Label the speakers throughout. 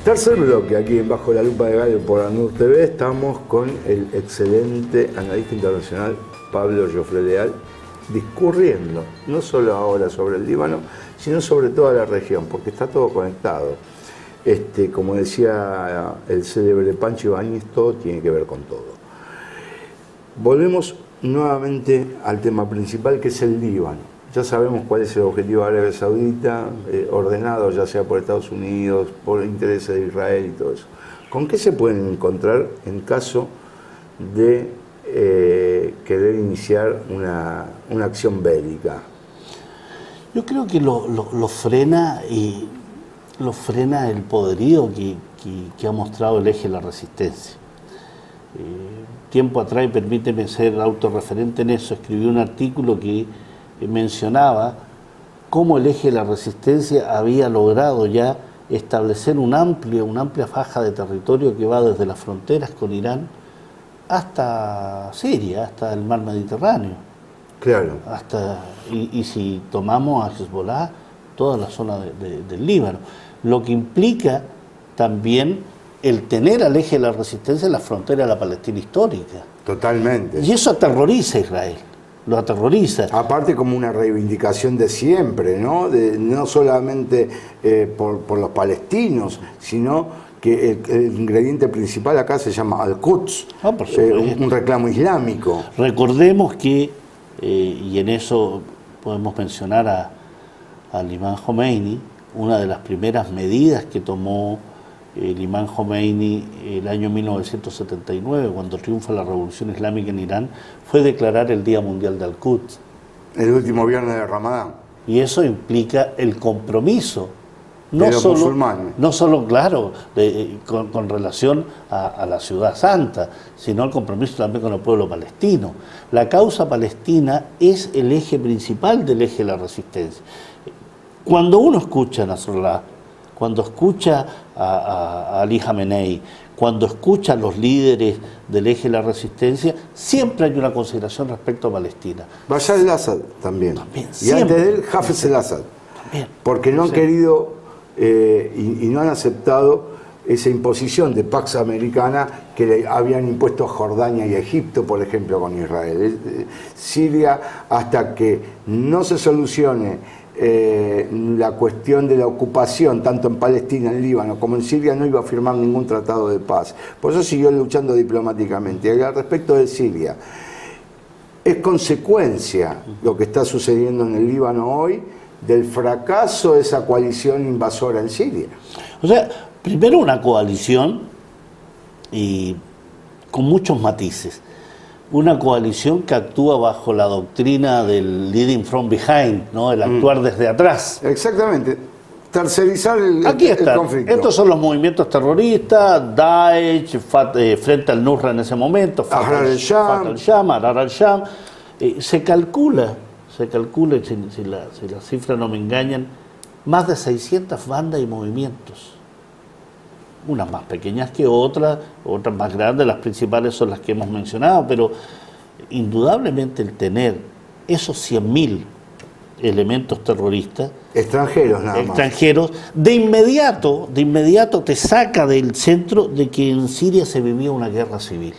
Speaker 1: Tercer bloque, aquí en Bajo la Lupa de Gallo por ANUR TV, estamos con el excelente analista internacional Pablo Joffre Leal, discurriendo no solo ahora sobre el Líbano, sino sobre toda la región, porque está todo conectado. Como decía el célebre Pancho Ibáñez, todo tiene que ver con todo. Volvemos nuevamente al tema principal, que es el Líbano. Ya sabemos cuál es el objetivo de Arabia Saudita, ordenado ya sea por Estados Unidos, por intereses de Israel y todo eso. ¿Con qué se pueden encontrar en caso de querer iniciar una acción bélica?
Speaker 2: Yo creo que lo frena el poderío que ha mostrado el eje de la resistencia. Tiempo atrás, y permíteme ser autorreferente en eso, escribí un artículo que mencionaba cómo el eje de la resistencia había logrado ya establecer una amplia faja de territorio que va desde las fronteras con Irán hasta Siria, hasta el mar Mediterráneo.
Speaker 1: Claro.
Speaker 2: Y si tomamos a Hezbollah, toda la zona del Líbano, lo que implica también el tener al eje de la resistencia en la frontera de la Palestina histórica.
Speaker 1: Totalmente.
Speaker 2: Y eso aterroriza a Israel. Lo aterroriza.
Speaker 1: Aparte como una reivindicación de siempre, ¿no? No solamente por los palestinos, sino que el ingrediente principal acá se llama Al-Quds, un reclamo islámico.
Speaker 2: Recordemos que, y en eso podemos mencionar al imán Jomeini, una de las primeras medidas que tomó el imán Jomeini el año 1979, cuando triunfa la revolución islámica en Irán, fue declarar el Día Mundial de Al-Quds.
Speaker 1: El último viernes de Ramadán.
Speaker 2: Y eso implica el compromiso, no
Speaker 1: de los musulmanes.
Speaker 2: No solo, claro, con relación a la ciudad santa, sino el compromiso también con el pueblo palestino. La causa palestina es el eje principal del eje de la resistencia. Cuando uno escucha a Nasrallah, cuando escucha a Ali Khamenei, cuando escucha a los líderes del eje de la resistencia, siempre hay una consideración respecto a Palestina.
Speaker 1: Bashar al-Assad también. Y antes de él, Hafez al-Assad. Porque no han querido y no han aceptado esa imposición de Pax Americana que le habían impuesto a Jordania y a Egipto, por ejemplo, con Israel. Siria, hasta que no se solucione la cuestión de la ocupación, tanto en Palestina, en Líbano, como en Siria, no iba a firmar ningún tratado de paz. Por eso siguió luchando diplomáticamente. Y al respecto de Siria, es consecuencia lo que está sucediendo en el Líbano hoy del fracaso de esa coalición invasora en Siria.
Speaker 2: O sea, primero una coalición y con muchos matices. Una coalición que actúa bajo la doctrina del leading from behind, ¿no? El actuar desde atrás.
Speaker 1: Exactamente. Tercerizar el conflicto.
Speaker 2: Estos son los movimientos terroristas, Daesh, Frente al-Nusra en ese momento,
Speaker 1: Ahrar al-Sham,
Speaker 2: Ahrar al-Sham. Se calcula, si las cifras no me engañan, más de 600 bandas y movimientos. Unas más pequeñas que otras más grandes, las principales son las que hemos mencionado, pero indudablemente el tener esos 100.000 elementos terroristas
Speaker 1: extranjeros nada más,
Speaker 2: de inmediato te saca del centro de que en Siria se vivía una guerra civil.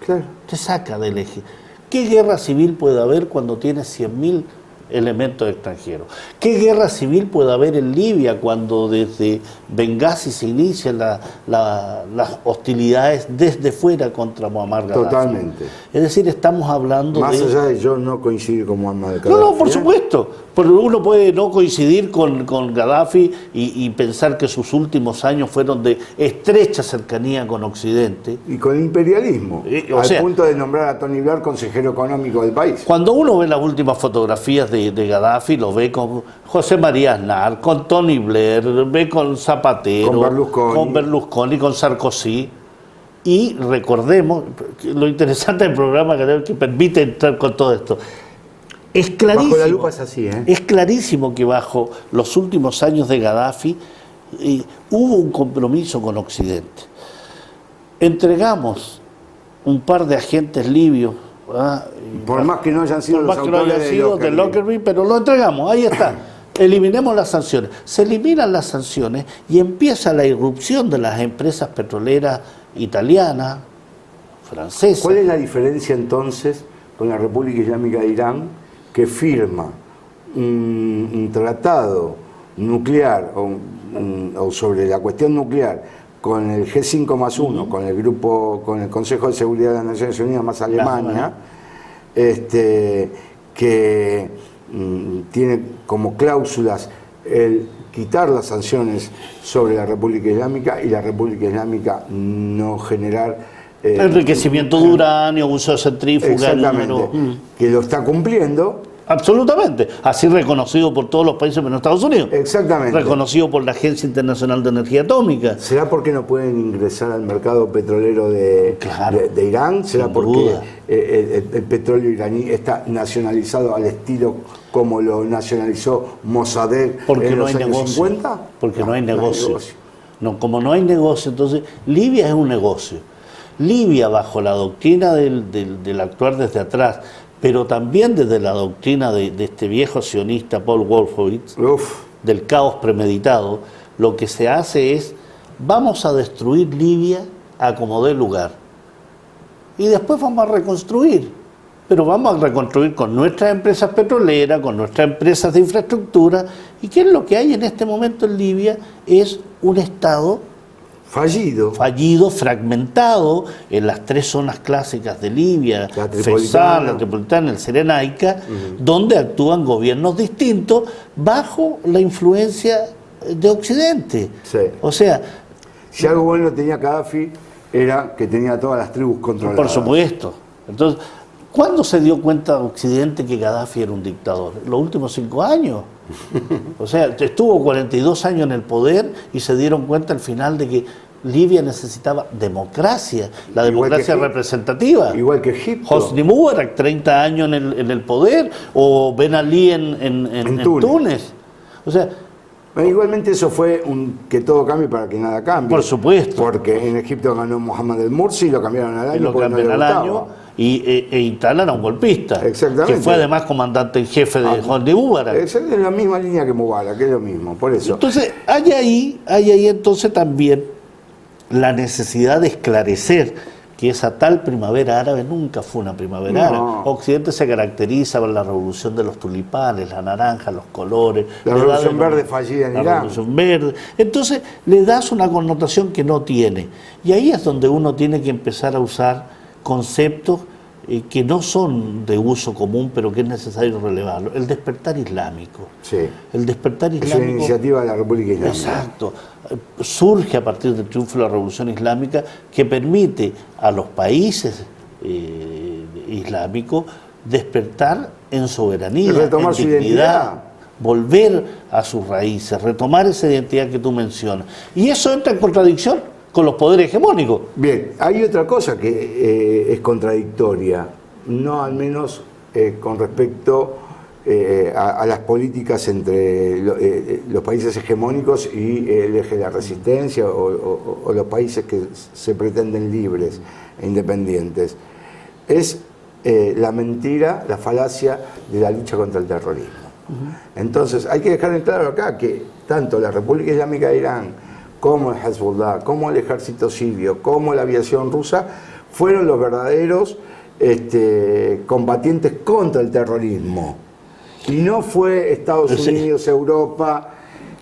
Speaker 1: Claro.
Speaker 2: Te saca del eje. ¿Qué guerra civil puede haber cuando tienes 100.000 elementos extranjeros? ¿Qué guerra civil puede haber en Libia cuando desde Benghazi se inician las hostilidades desde fuera contra Muammar Gaddafi?
Speaker 1: Totalmente.
Speaker 2: Es decir, estamos hablando
Speaker 1: más allá de yo no coincidir con Muammar Gaddafi.
Speaker 2: No, por supuesto. Porque uno puede no coincidir con Gaddafi y pensar que sus últimos años fueron de estrecha cercanía con Occidente.
Speaker 1: Y con el imperialismo, al punto de nombrar a Tony Blair consejero económico del país.
Speaker 2: Cuando uno ve las últimas fotografías de Gaddafi, lo ve con José María Aznar, con Tony Blair, ve con Zapatero, con Berlusconi, con Sarkozy. Y recordemos, lo interesante del programa que permite entrar con todo esto, es clarísimo,
Speaker 1: bajo la lupa es así,
Speaker 2: es clarísimo que bajo los últimos años de Gaddafi hubo un compromiso con Occidente. Entregamos un par de agentes libios,
Speaker 1: por más que no hayan sido los autores
Speaker 2: de Lockerbie, pero lo entregamos, ahí está. eliminemos las sanciones. Se eliminan las sanciones y empieza la irrupción de las empresas petroleras italianas, francesas.
Speaker 1: ¿Cuál es la diferencia entonces con la República Islámica de Irán, que firma un tratado nuclear o sobre la cuestión nuclear con el G5+1, con el grupo, con el Consejo de Seguridad de las Naciones Unidas más Alemania, que tiene como cláusulas el quitar las sanciones sobre la República Islámica y la República Islámica no generar
Speaker 2: enriquecimiento de uranio, uso de centrífuga,
Speaker 1: exactamente, que lo está cumpliendo.
Speaker 2: Absolutamente, así reconocido por todos los países menos Estados Unidos.
Speaker 1: Exactamente.
Speaker 2: Reconocido por la Agencia Internacional de Energía Atómica.
Speaker 1: ¿Será porque no pueden ingresar al mercado petrolero de Irán? ¿Será porque el petróleo iraní está nacionalizado al estilo como lo nacionalizó Mossadegh en los años 50?
Speaker 2: Porque no hay negocio. No, como no hay negocio, entonces Libia es un negocio. Libia, bajo la doctrina del actuar desde atrás, pero también desde la doctrina de este viejo sionista Paul Wolfowitz, del caos premeditado, lo que se hace es, vamos a destruir Libia a como dé lugar. Y después vamos a reconstruir. Pero vamos a reconstruir con nuestras empresas petroleras, con nuestras empresas de infraestructura. ¿Y qué es lo que hay en este momento en Libia? Es un Estado fallido, fragmentado en las tres zonas clásicas de Libia, Faisal, la Tripolitana, el Cirenaica, donde actúan gobiernos distintos bajo la influencia de Occidente.
Speaker 1: Sí.
Speaker 2: O sea,
Speaker 1: si algo bueno tenía Gaddafi era que tenía todas las tribus controladas.
Speaker 2: Por supuesto. Entonces, ¿cuándo se dio cuenta Occidente que Gaddafi era un dictador? Los últimos 5 años. O sea, estuvo 42 años en el poder y se dieron cuenta al final de que Libia necesitaba democracia, la democracia representativa.
Speaker 1: Igual que Egipto.
Speaker 2: Hosni Mubarak, 30 años en el poder, o Ben Ali en Túnez. O sea,
Speaker 1: igualmente eso fue que todo cambie para que nada cambie.
Speaker 2: Por supuesto.
Speaker 1: Porque en Egipto ganó Mohamed el Mursi y lo cambiaron al año.
Speaker 2: Y lo cambiaron al año e instalan a un golpista.
Speaker 1: Exactamente.
Speaker 2: Que fue además comandante en jefe de Hosni Mubarak.
Speaker 1: Es la misma línea que Mubarak, es lo mismo, por eso.
Speaker 2: Entonces, hay ahí entonces también la necesidad de esclarecer que esa tal primavera árabe nunca fue una primavera árabe. Occidente se caracteriza por la revolución de los tulipanes, la naranja, los colores.
Speaker 1: La revolución verde fallida en Irán. La
Speaker 2: revolución verde. Entonces le das una connotación que no tiene. Y ahí es donde uno tiene que empezar a usar conceptos que no son de uso común, pero que es necesario relevarlo. El despertar islámico.
Speaker 1: Sí.
Speaker 2: El despertar islámico.
Speaker 1: Es una iniciativa de la República Islámica.
Speaker 2: Exacto. Surge a partir del triunfo de la Revolución Islámica, que permite a los países islámicos despertar en soberanía,
Speaker 1: retomar
Speaker 2: en dignidad, volver a sus raíces, retomar esa identidad que tú mencionas. Y eso entra en contradicción con los poderes hegemónicos.
Speaker 1: Bien, hay otra cosa que es contradictoria, no al menos con respecto a las políticas entre los países hegemónicos y el eje de la resistencia o los países que se pretenden libres e independientes. Es la mentira, la falacia de la lucha contra el terrorismo. Entonces, hay que dejar en claro acá que tanto la República Islámica de Irán como el Hezbollah, como el ejército sirio, como la aviación rusa, fueron los verdaderos combatientes contra el terrorismo. Y no fue Estados Unidos, Europa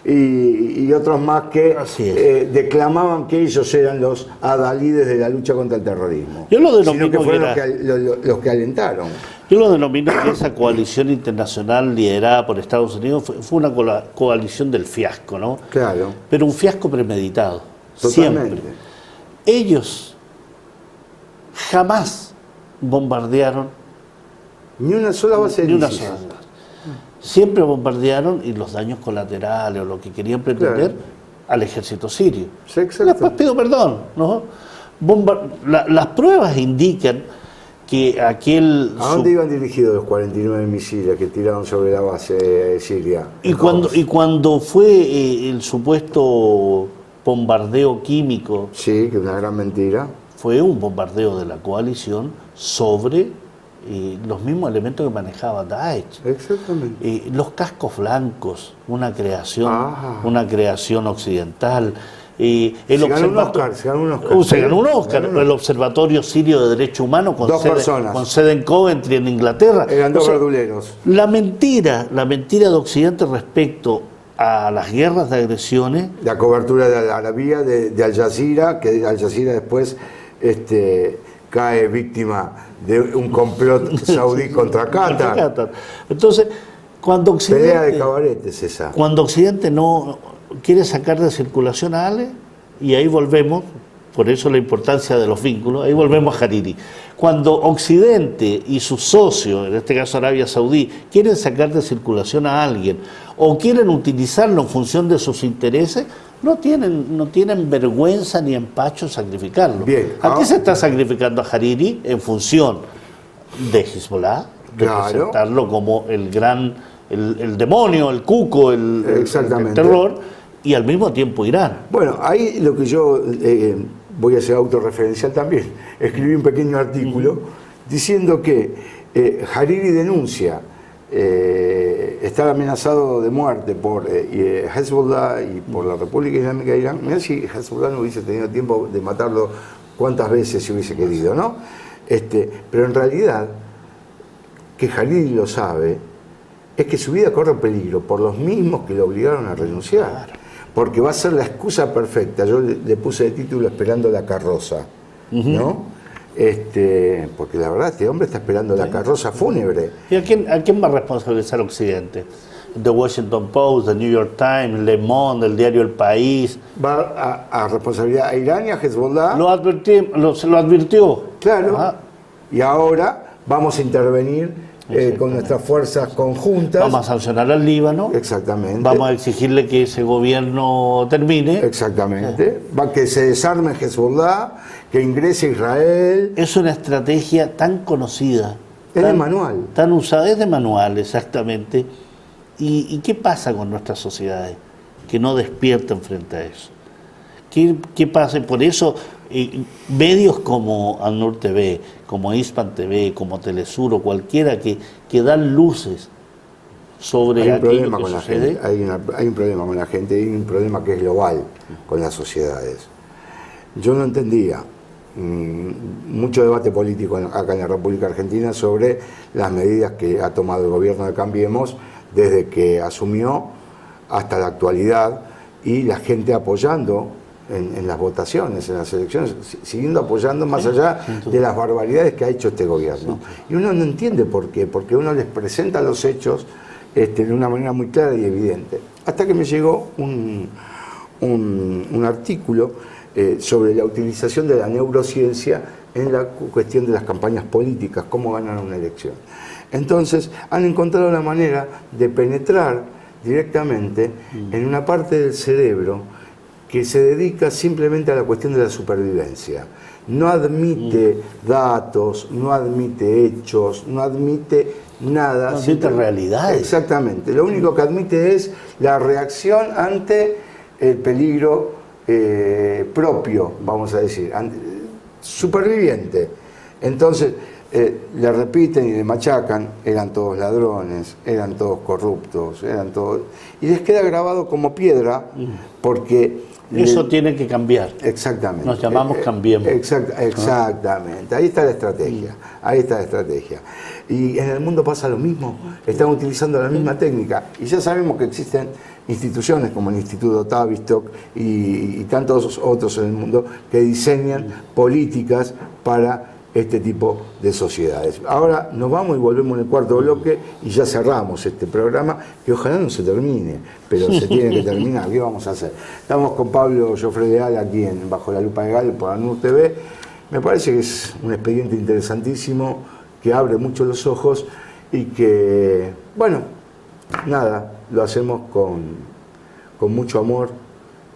Speaker 1: y otros más que declamaban que ellos eran los adalides de la lucha contra el terrorismo.
Speaker 2: Yo lo denomino
Speaker 1: sino que fueron los que alentaron.
Speaker 2: Yo lo denomino que esa coalición internacional liderada por Estados Unidos fue una coalición del fiasco, ¿no?
Speaker 1: Claro.
Speaker 2: Pero un fiasco premeditado.
Speaker 1: Totalmente.
Speaker 2: Siempre. Ellos jamás bombardearon
Speaker 1: ni una sola base de misiles.
Speaker 2: Siempre bombardearon y los daños colaterales o lo que querían pretender al ejército sirio.
Speaker 1: Sí,
Speaker 2: después pido perdón, ¿no? Las pruebas indican que aquel...
Speaker 1: ¿A dónde iban dirigidos los 49 misiles que tiraron sobre la base siria?
Speaker 2: Y cuando fue el supuesto bombardeo químico...
Speaker 1: Sí, que es una gran mentira.
Speaker 2: Fue un bombardeo de la coalición sobre los mismos elementos que manejaba Daesh.
Speaker 1: Exactamente.
Speaker 2: Los cascos blancos, una creación occidental. Se ganó un Oscar. Se ganó un Oscar. El Observatorio Sirio de Derechos Humanos con sede en Coventry, en Inglaterra.
Speaker 1: Eran dos verduleros.
Speaker 2: La mentira de Occidente respecto a las guerras de agresiones.
Speaker 1: La cobertura de Arabia, de Al Jazeera, que Al Jazeera después cae víctima de un complot saudí contra Qatar.
Speaker 2: Entonces, cuando Occidente...
Speaker 1: Pelea de cabaretes esa.
Speaker 2: Cuando Occidente no quiere sacar de circulación a Ale, y ahí volvemos, por eso la importancia de los vínculos, ahí volvemos a Hariri. Cuando Occidente y sus socios, en este caso Arabia Saudí, quieren sacar de circulación a alguien o quieren utilizarlo en función de sus intereses, no tienen vergüenza ni empacho sacrificarlo.
Speaker 1: Bien,
Speaker 2: ¿A qué se está sacrificando a Hariri? En función de Hezbollah, de presentarlo como el demonio, el cuco, el terror, y al mismo tiempo Irán.
Speaker 1: Bueno, ahí lo que yo voy a ser autorreferencial también. Escribí un pequeño artículo diciendo que Hariri denuncia estar amenazado de muerte por Hezbollah y por la República Islámica de Irán. Mirá si Hezbollah no hubiese tenido tiempo de matarlo cuántas veces se hubiese querido, ¿no? Pero en realidad, que Hariri lo sabe, es que su vida corre peligro por los mismos que lo obligaron a renunciar. Porque va a ser la excusa perfecta. Yo le puse de título Esperando la carroza, ¿no? Porque la verdad, este hombre está esperando la carroza fúnebre.
Speaker 2: ¿Y a quién va a responsabilizar Occidente? The Washington Post, The New York Times, Le Monde, el diario El País.
Speaker 1: Va a responsabilidad a Irán y a Hezbollah.
Speaker 2: Se lo advirtió.
Speaker 1: Claro. Ajá. Y ahora vamos a intervenir con nuestras fuerzas conjuntas.
Speaker 2: Vamos a sancionar al Líbano.
Speaker 1: Exactamente.
Speaker 2: Vamos a exigirle que ese gobierno termine.
Speaker 1: Exactamente. Va que se desarme Hezbollah, que ingrese Israel.
Speaker 2: Es una estrategia tan conocida.
Speaker 1: Es de manual.
Speaker 2: Tan usada, es de manual, exactamente. ¿Y qué pasa con nuestras sociedades? Que no despiertan frente a eso. ¿Qué pasa? Por eso medios como Al-Nur TV, como Hispan TV, como Telesur o cualquiera que dan luces sobre aquello que sucede.
Speaker 1: Hay un problema con la gente, hay un problema que es global con las sociedades. Yo no entendía mucho debate político acá en la República Argentina sobre las medidas que ha tomado el gobierno de Cambiemos desde que asumió hasta la actualidad, y la gente apoyando en las votaciones, en las elecciones, siguiendo apoyando más allá de las barbaridades que ha hecho este gobierno. Y uno no entiende por qué, porque uno les presenta los hechos de una manera muy clara y evidente. Hasta que me llegó un artículo sobre la utilización de la neurociencia en la cuestión de las campañas políticas, cómo ganar una elección. Entonces, han encontrado la manera de penetrar directamente en una parte del cerebro que se dedica simplemente a la cuestión de la supervivencia. No admite datos, no admite hechos, no admite nada.
Speaker 2: No admite realidades.
Speaker 1: Exactamente. Lo único que admite es la reacción ante el peligro propio, vamos a decir, superviviente. Entonces, le repiten y le machacan, eran todos ladrones, eran todos corruptos, eran todos... Y les queda grabado como piedra, porque...
Speaker 2: Eso tiene que cambiar.
Speaker 1: Exactamente.
Speaker 2: Nos llamamos Cambiemos.
Speaker 1: Exactamente. Ahí está la estrategia. Ahí está la estrategia. Y en el mundo pasa lo mismo. Están utilizando la misma técnica. Y ya sabemos que existen instituciones como el Instituto Tavistock y tantos otros en el mundo que diseñan políticas para este tipo de sociedades. Ahora nos vamos y volvemos en el cuarto bloque y ya cerramos este programa, que ojalá no se termine, pero se tiene que terminar. ¿Qué vamos a hacer? Estamos con Pablo Llofredeal aquí en Bajo la Lupa Legal por Al-Nur TV. Me parece que es un expediente interesantísimo, que abre mucho los ojos y que, bueno, nada, lo hacemos con mucho amor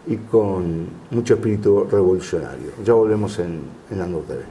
Speaker 1: y con mucho espíritu revolucionario. Ya volvemos en Al-Nur TV.